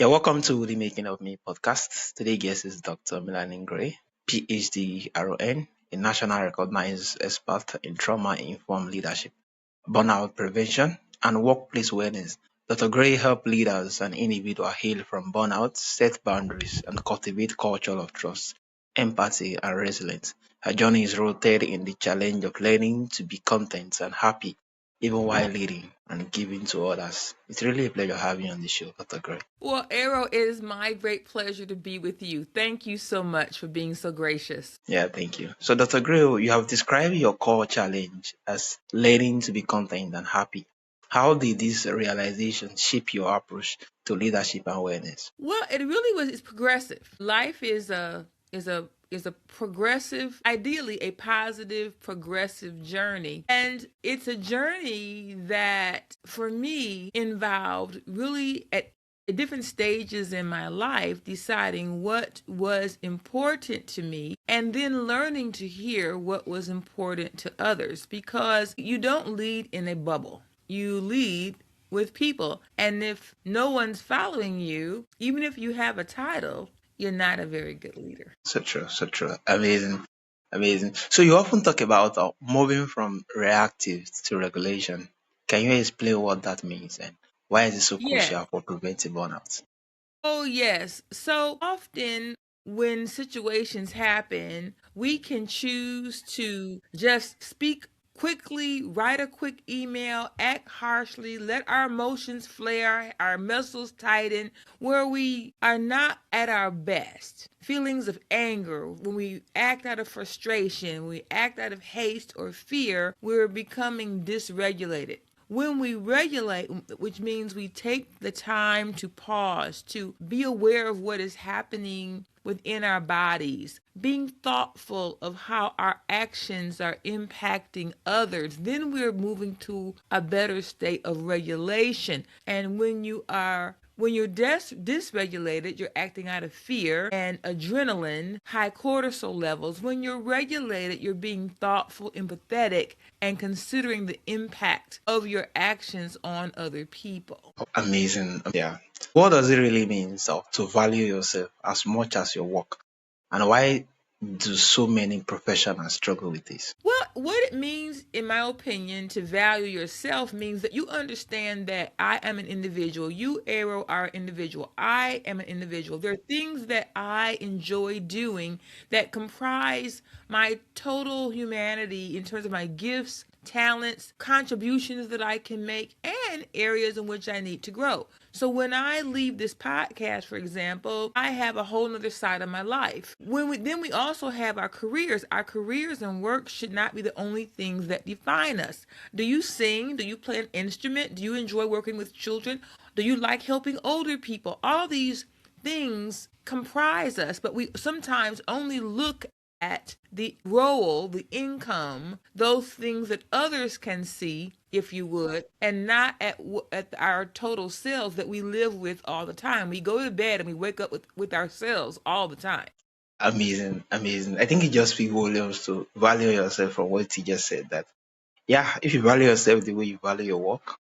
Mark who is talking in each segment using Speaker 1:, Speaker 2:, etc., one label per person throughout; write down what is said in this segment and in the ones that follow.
Speaker 1: Yeah, welcome to the Making of Me podcast. Today guest is Dr. Melanie Gray, PhD RON, a national recognized expert in trauma-informed leadership, burnout prevention, and workplace wellness. Dr. Gray helps leaders and individuals heal from burnout, set boundaries, and cultivate culture of trust, empathy, and resilience. Her journey is rooted in the challenge of learning to be content and happy, even while leading and giving to others. It's really a pleasure having you on the show, Dr. Gray.
Speaker 2: Well, Arrow, it is my great pleasure to be with you. Thank you so much for being so gracious.
Speaker 1: Yeah, thank you. So, Dr. Grill, you have described your core challenge as learning to be content and happy. How did this realization shape your approach to leadership and awareness?
Speaker 2: Well, it really was. It's progressive. Life is a progressive, ideally a positive, progressive journey, and it's a journey that, for me, involved really at different stages in my life deciding what was important to me and then learning to hear what was important to others, because you don't lead in a bubble. You lead with people. And if no one's following you, even if you have a title, you're not a very good leader.
Speaker 1: So true, so true. Amazing, amazing. So, you often talk about moving from reactive to regulation. Can you explain what that means and why is it so
Speaker 2: Yeah.
Speaker 1: crucial for preventing burnout?
Speaker 2: Oh, yes. So often when situations happen, we can choose to just speak quickly, write a quick email, act harshly, let our emotions flare, our muscles tighten, where we are not at our best. Feelings of anger, when we act out of frustration, when we act out of haste or fear, we're becoming dysregulated. When we regulate, which means we take the time to pause, to be aware of what is happening within our bodies, being thoughtful of how our actions are impacting others, then we're moving to a better state of regulation. And when you're dysregulated, you're acting out of fear and adrenaline, high cortisol levels. When you're regulated, you're being thoughtful, empathetic, and considering the impact of your actions on other people.
Speaker 1: Amazing. Yeah. What does it really mean to value yourself as much as your work? And why do so many professionals struggle with this?
Speaker 2: Well, what it means, in my opinion, to value yourself means that you understand that I am an individual. You, Arrow, are an individual. I am an individual. There are things that I enjoy doing that comprise my total humanity in terms of my gifts, talents, contributions that I can make, and areas in which I need to grow. So when I leave this podcast, for example, I have a whole other side of my life. Then we also have our careers. Our careers and work should not be the only things that define us. Do you sing? Do you play an instrument? Do you enjoy working with children? Do you like helping older people? All these things comprise us, but we sometimes only look at the role, the income, those things that others can see, if you would, and not at our total selves that we live with all the time. We go to bed and we wake up with ourselves all the time.
Speaker 1: Amazing, amazing. I think it just speaks volumes to value yourself from what you just said. That yeah, if you value yourself the way you value your work,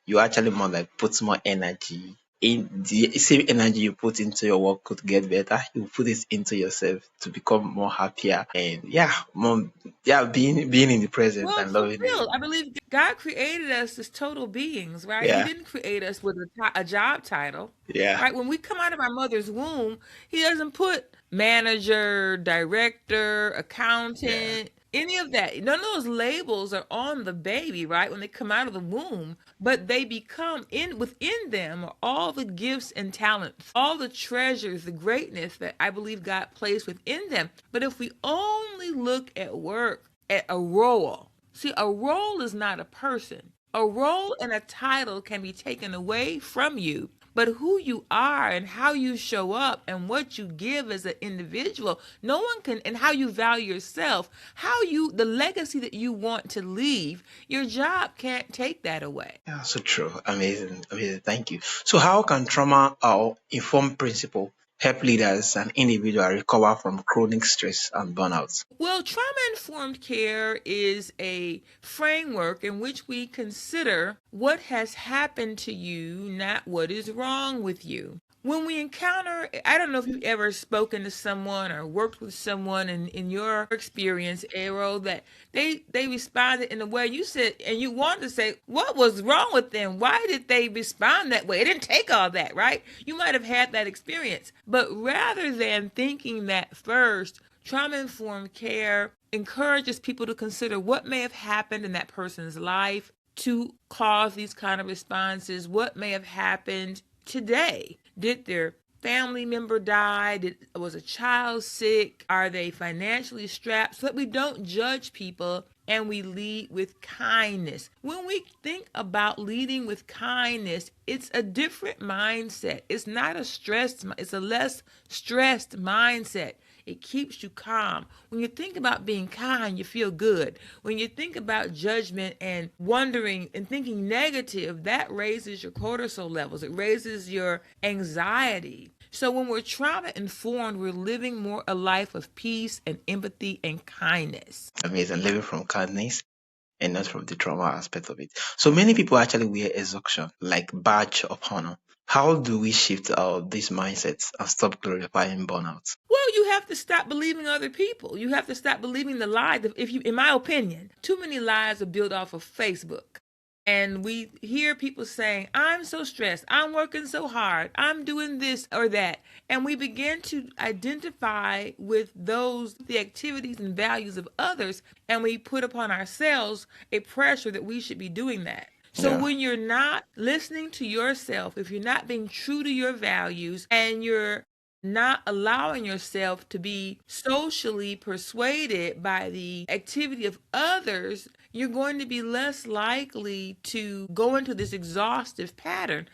Speaker 1: you actually more like put more energy in the same energy you put into your work could get better. You put it into yourself to become more happier and yeah, more yeah, being in the present
Speaker 2: Well,
Speaker 1: and
Speaker 2: for
Speaker 1: loving it.
Speaker 2: real, I believe God created us as total beings, right? He
Speaker 1: Yeah,
Speaker 2: didn't create us with a job title,
Speaker 1: yeah,
Speaker 2: right? When we come out of our mother's womb, He doesn't put manager, director,
Speaker 1: yeah.
Speaker 2: accountant, any of that. None of those labels are on the baby, right? When they come out of the womb, but they become within them are all the gifts and talents, all the treasures, the greatness that I believe God placed within them. But if we only look at work, at a role. See, a role is not a person. A role and a title can be taken away from you, but who you are and how you show up and what you give as an individual, no one can, and how you value yourself, the legacy that you want to leave, your job can't take that away.
Speaker 1: Yeah, so true. Amazing. Amazing. Thank you. So how can trauma or informed principle help leaders and individuals recover from chronic stress and burnout?
Speaker 2: Well, trauma informed care is a framework in which we consider what has happened to you, not what is wrong with you. when we encounter, I don't know if you've ever spoken to someone or worked with someone in your experience, Arrow, that they responded in a way you said, and you wanted to say, what was wrong with them? Why did they respond that way? It didn't take all that, right? You might have had that experience. But rather than thinking that first, trauma-informed care encourages people to consider what may have happened in that person's life to cause these kind of responses, what may have happened today. Did their family member die? Was a child sick? Are they financially strapped? So that we don't judge people and we lead with kindness. When we think about leading with kindness, it's a different mindset. It's not a stressed, it's a less stressed mindset. It keeps you calm. When you think about being kind, you feel good. When you think about judgment and wondering and thinking negative, that raises your cortisol levels. It raises your anxiety. So when we're trauma informed, we're living more a life of peace and empathy and kindness.
Speaker 1: Amazing. Living from kindness and not from the trauma aspect of it. So many people actually wear exhaustion like badge of honor. How do we shift these mindsets and stop glorifying burnout?
Speaker 2: Well, you have to stop believing other people. You have to stop believing the lies. If you, in my opinion, too many lies are built off of Facebook. And we hear people saying, I'm so stressed, I'm working so hard, I'm doing this or that. And we begin to identify with the activities and values of others, and we put upon ourselves a pressure that we should be doing that. So
Speaker 1: Yeah.
Speaker 2: when you're not listening to yourself, if you're not being true to your values, and you're not allowing yourself to be socially persuaded by the activity of others, you're going to be less likely to go into this exhaustive pattern.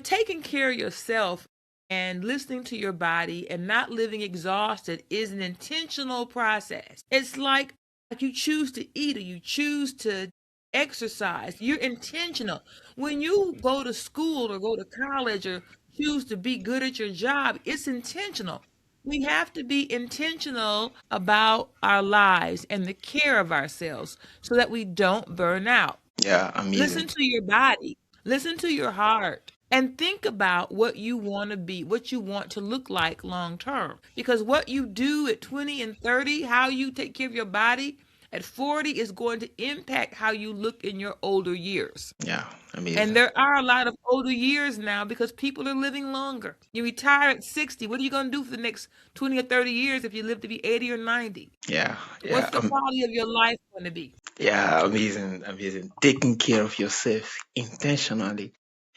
Speaker 2: Taking care of yourself and listening to your body and not living exhausted is an intentional process. It's like you choose to eat or you choose to exercise. You're intentional. When you go to school or go to college or choose to be good at your job, it's intentional. We have to be intentional about our lives and the care of ourselves so that we don't burn out.
Speaker 1: Yeah, amazing.
Speaker 2: Listen to your body, listen to your heart, and think about what you want to be, what you want to look like long term. Because what you do at 20 and 30, how you take care of your body at 40 is going to impact how you look in your older years.
Speaker 1: Yeah,
Speaker 2: And
Speaker 1: amazing.
Speaker 2: there are a lot of older years now because people are living longer. You retire at 60. What are you going to do for the next 20 or 30 years if you live to be 80 or 90?
Speaker 1: Yeah,
Speaker 2: What's
Speaker 1: yeah,
Speaker 2: the quality of your life going to be?
Speaker 1: yeah, amazing, amazing. Taking care of yourself intentionally.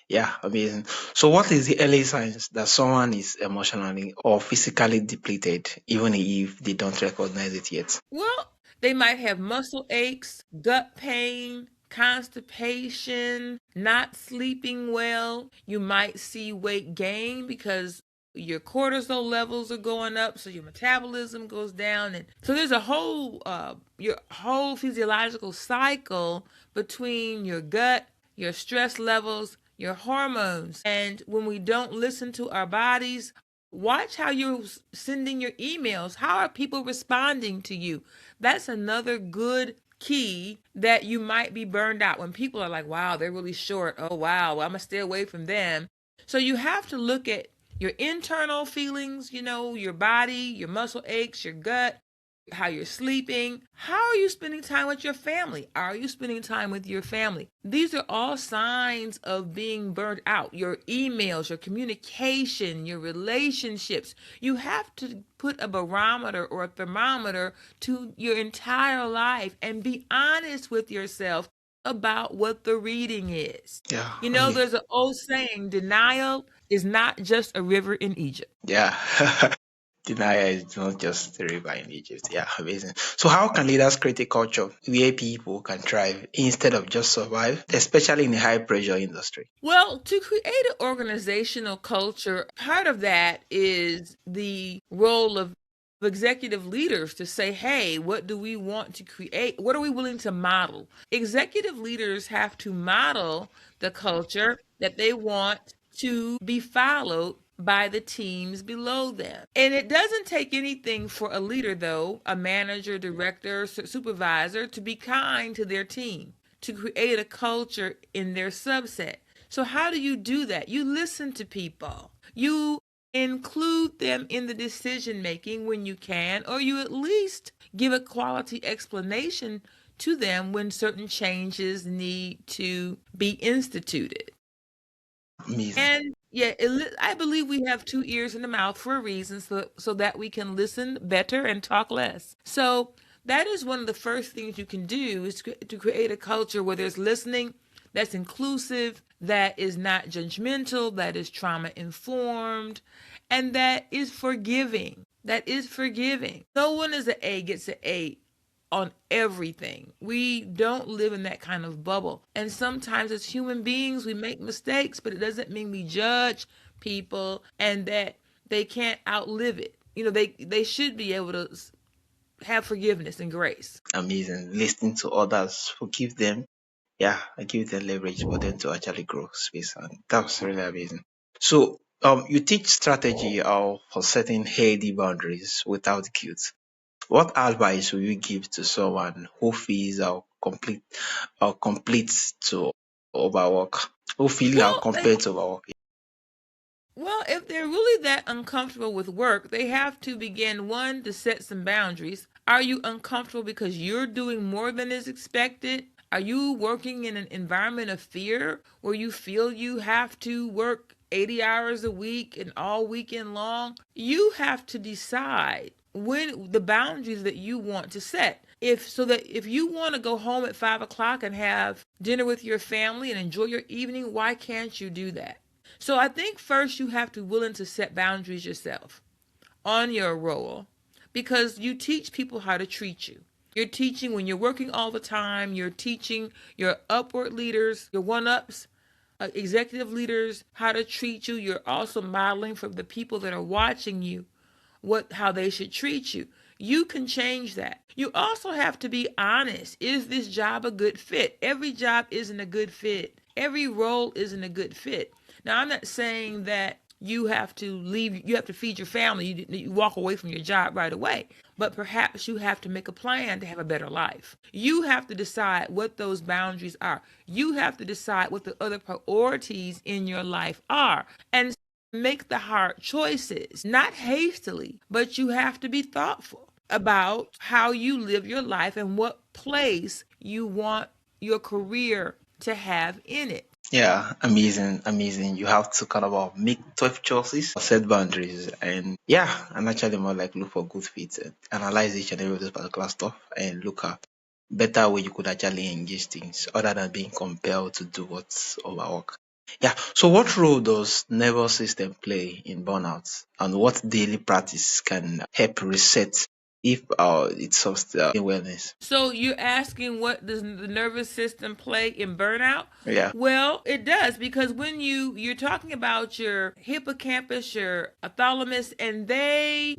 Speaker 1: Yeah, amazing. So, what is the early signs that someone is emotionally or physically depleted, even if they don't recognize it yet?
Speaker 2: Well, they might have muscle aches, gut pain, constipation, not sleeping well. You might see weight gain because your cortisol levels are going up, so your metabolism goes down, and so there's a whole your whole physiological cycle between your gut, your stress levels, your hormones. And when we don't listen to our bodies, watch how you're sending your emails. How are people responding to you? That's another good key that you might be burned out when people are like, wow, they're really short. Oh, wow, well, I'm going to stay away from them. So you have to look at your internal feelings, your body, your muscle aches, your gut, how you're sleeping. How are you spending time with your family? Are you spending time with your family? These are all signs of being burnt out. Your emails, your communication, your relationships. You have to put a barometer or a thermometer to your entire life and be honest with yourself about what the reading is.
Speaker 1: Yeah, I mean,
Speaker 2: There's an old saying, denial is not just a river in Egypt.
Speaker 1: yeah. Denial is not just the river in Egypt. Yeah, amazing. So, how can leaders create a culture where people can thrive instead of just survive, especially in a high pressure industry?
Speaker 2: Well, to create an organizational culture, part of that is the role of executive leaders to say, hey, what do we want to create? What are we willing to model? Executive leaders have to model the culture that they want to be followed by the teams below them. And it doesn't take anything for a leader, though, a manager, director, supervisor, to be kind to their team, to create a culture in their subset. So how do you do that? You listen to people. You include them in the decision making when you can, or you at least give a quality explanation to them when certain changes need to be instituted.
Speaker 1: Amazing.
Speaker 2: And yeah, I believe we have two ears and a mouth for a reason, so that we can listen better and talk less. So that is one of the first things you can do, is to create a culture where there's listening that's inclusive, that is not judgmental, that is trauma informed, and that is forgiving. That is forgiving. No one is an A gets an A on everything. We don't live in that kind of bubble. And sometimes as human beings, we make mistakes, but it doesn't mean we judge people and that they can't outlive it. They should be able to have forgiveness and grace.
Speaker 1: Amazing. Listening to others, forgive them. Yeah, I give them leverage for them to actually grow space. And that's really amazing. So, you teach strategy for setting healthy boundaries without guilt. What advice will you give to someone who feels complete to overwork? Who feel
Speaker 2: Well,
Speaker 1: compared to overwork?
Speaker 2: Well, if they're really that uncomfortable with work, they have to begin, one, to set some boundaries. Are you uncomfortable because you're doing more than is expected? Are you working in an environment of fear where you feel you have to work 80 hours a week and all weekend long? You have to decide when the boundaries that you want to set. If you want to go home at 5 o'clock and have dinner with your family and enjoy your evening, why can't you do that? So I think first you have to be willing to set boundaries yourself on your role, because you teach people how to treat you. You're teaching when you're working all the time, you're teaching your upward leaders, your one-ups, executive leaders how to treat you. You're also modeling for the people that are watching you how they should treat you. You can change that. You also have to be honest. Is this job a good fit? Every job isn't a good fit. Every role isn't a good fit. Now, I'm not saying that you have to feed your family, you walk away from your job right away. But perhaps you have to make a plan to have a better life. You have to decide what those boundaries are. You have to decide what the other priorities in your life are. And make the hard choices, not hastily, but you have to be thoughtful about how you live your life and what place you want your career to have in it.
Speaker 1: Yeah, amazing, amazing. You have to kind of make tough choices, set boundaries, and yeah, and actually more like look for good fit, and analyze each and every of this particular stuff, and look at better way you could actually engage things other than being compelled to do what's overwork. Yeah. So, what role does nervous system play in burnout, and what daily practice can help reset if it's wellness?
Speaker 2: So you're asking, what does the nervous system play in burnout?
Speaker 1: Yeah.
Speaker 2: Well, it does, because when you're talking about your hippocampus, your thalamus, and they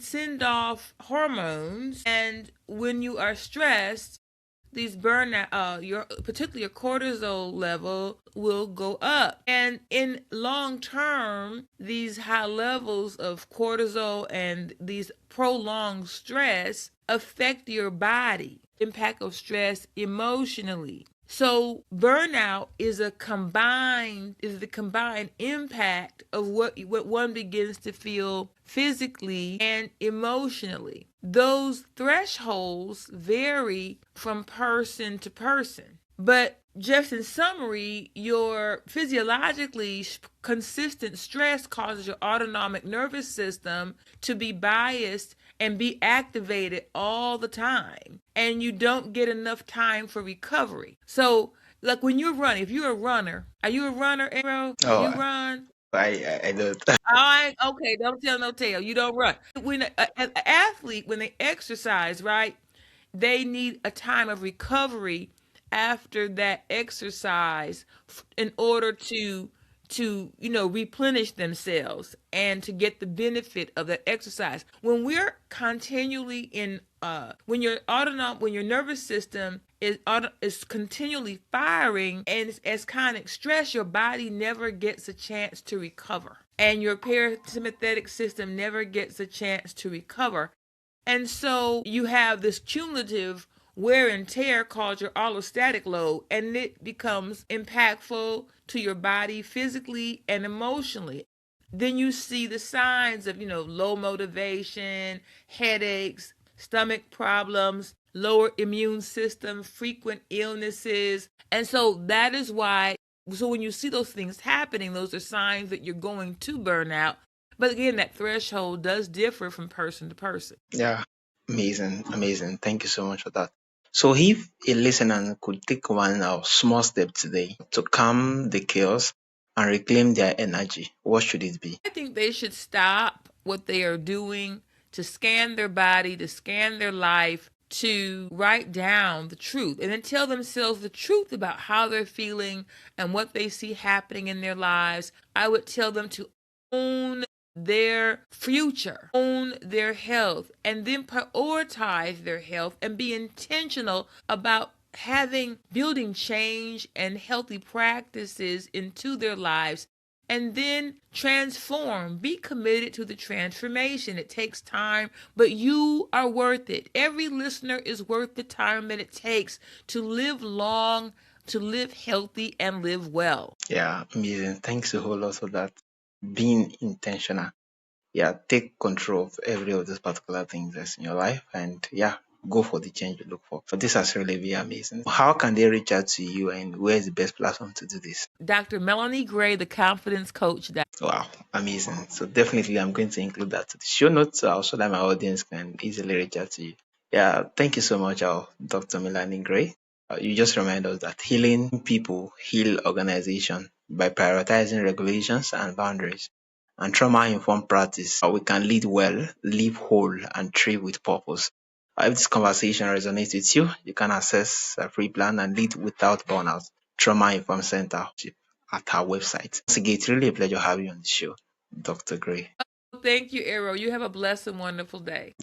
Speaker 2: send off hormones, and when you are stressed, these burnout, particularly your cortisol level will go up. And in long term, these high levels of cortisol and these prolonged stress affect your body. Impact of stress emotionally. So burnout is the combined impact of what one begins to feel physically and emotionally. Those thresholds vary from person to person. But just in summary, your physiologically consistent stress causes your autonomic nervous system to be biased and be activated all the time. And you don't get enough time for recovery. So, like when you're running, if you're a runner, are you a runner, Arrow?
Speaker 1: Oh,
Speaker 2: You run?
Speaker 1: I don't.
Speaker 2: Okay, don't tell no tale. You don't run. When an athlete, when they exercise, right, they need a time of recovery after that exercise in order to replenish themselves and to get the benefit of that exercise. When we're continually when your nervous system is continually firing and as kind of stress, your body never gets a chance to recover, and your parasympathetic system never gets a chance to recover. And so you have this cumulative wear and tear called your allostatic load, and it becomes impactful to your body physically and emotionally. then you see the signs of, low motivation, headaches, stomach problems, lower immune system, frequent illnesses. And so that is why, so when you see those things happening, those are signs that you're going to burnout. But again, that threshold does differ from person to person.
Speaker 1: Yeah, amazing, amazing. Thank you so much for that. So, if a listener could take one small step today to calm the chaos and reclaim their energy, what should it be?
Speaker 2: I think they should stop what they are doing to scan their body, to scan their life, to write down the truth, and then tell themselves the truth about how they're feeling and what they see happening in their lives. I would tell them to own their future, own their health, and then prioritize their health and be intentional about building change and healthy practices into their lives, and then transform. Be committed to the transformation. It takes time, but you are worth it. Every listener is worth the time that it takes to live long, to live healthy, and live well.
Speaker 1: Yeah, amazing. Thanks a whole lot for that. Being intentional. Yeah, take control of every of those particular things that's in your life, and yeah, go for the change you look for. So this has really been amazing. How can they reach out to you, and where's the best platform to do this?
Speaker 2: Dr. Melanie Gray, the confidence coach.
Speaker 1: Wow, amazing. So definitely I'm going to include that to the show notes so that my audience can easily reach out to you. Yeah, thank you so much, Dr. Melanie Gray. You just remind us that healing people heal organization by prioritizing regulations and boundaries. And trauma-informed practice, we can lead well, live whole, and thrive with purpose. If this conversation resonates with you, you can access a free plan and lead without burnout. Trauma-informed center at our website. Once again, it's really a pleasure having you on the show, Dr. Gray.
Speaker 2: Thank you, Arrow. You have a blessed and wonderful day.